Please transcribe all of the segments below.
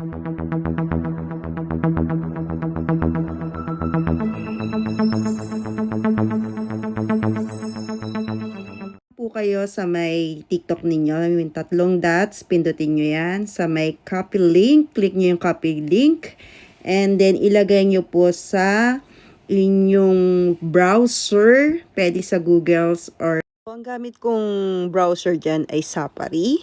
Po kayo sa may TikTok ninyo, yung tatlong dots, pindutin nyo yan. Sa may copy link, click nyo yung copy link. And then, ilagay nyo po sa inyong browser. Pwede sa Google's or... Ang gamit kong browser dyan ay Safari.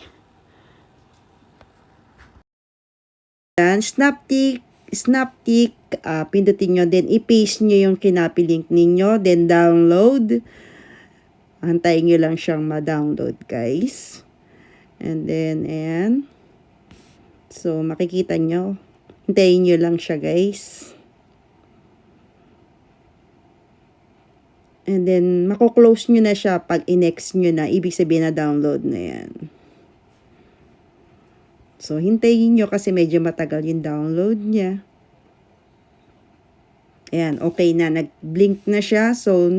Yan, Snaptik, pindutin nyo. Then, i-paste nyo yung kinapi link ninyo. Then, download. Antayin nyo lang siyang ma-download, guys. And then, ayan. So, makikita nyo. Hintayin nyo lang siya, guys. And then, mako-close nyo na siya pag i-next nyo na. Ibig sabihin na download na yan. So, hintayin nyo kasi medyo matagal yung download niya. Ayan, okay na. Nag-blink na siya. So,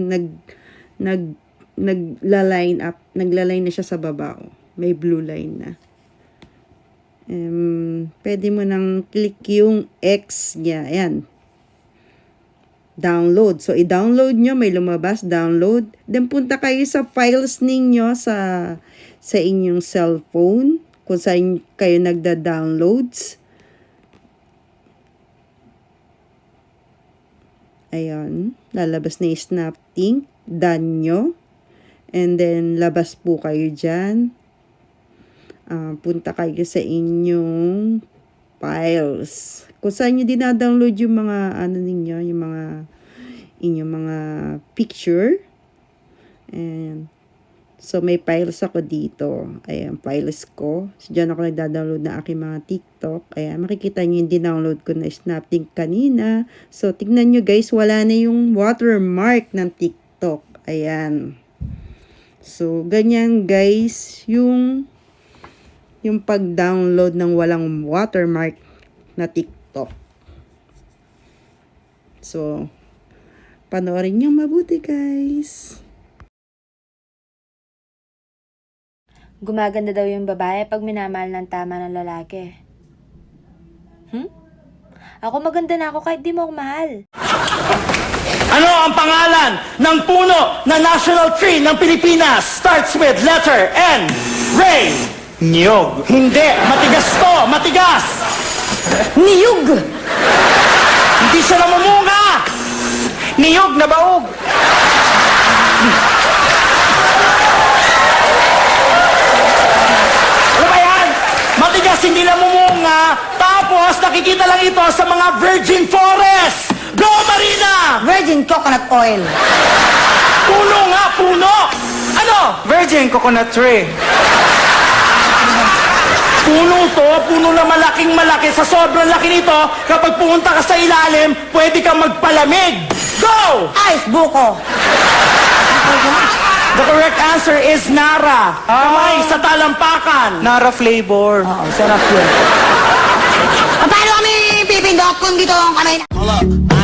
nagla-line na siya sa baba. May blue line na. Pwede mo nang click yung X niya. Ayan. Download. So, i-download nyo. May lumabas. Download. Then, punta kayo sa files ninyo sa inyong cellphone. Kung saan kayo nagda-downloads. Ayan. Lalabas na yung Snaptik. Done nyo. And then, labas po kayo dyan. Punta kayo sa inyong files. Kung saan nyo dinadownload yung mga, ninyo, yung mga, inyong mga picture. And, so, may files ako dito. Ayan, files ko. So, dyan ako nagda-download na aking mga TikTok. Ayan, makikita nyo yung dinownload ko na Snaptik kanina. So, tignan nyo guys, wala na yung watermark ng TikTok. Ayan. So, ganyan guys, yung pag-download ng walang watermark na TikTok. So, panoorin nyo mabuti guys. Gumaganda daw yung babae pag minamahal ng tama ng lalaki. Ako maganda na ako kahit di mo ako mahal. Ano ang pangalan ng puno na national tree ng Pilipinas? Starts with letter N. Ray. Niyog. Hindi. Matigas to. Matigas. Niyog! Hindi siya namumunga. Niyog na baog. Ano ba yan? Matigas, hindi namumunga. Tapos, nakikita lang ito sa mga virgin forest. Go, Marina! Virgin coconut oil. Puno nga, puno! Ano? Virgin coconut tree. Puno to, puno na malaking malaki. Sa sobrang laki nito, kapag pumunta ka sa ilalim, pwede kang magpalamig. Go! Ice buko. The correct answer is Nara. Kamay sa talampakan. Nara flavor. Oo, sarap yun. Paano kami pipindot kung dito ang kamay na... Hold up.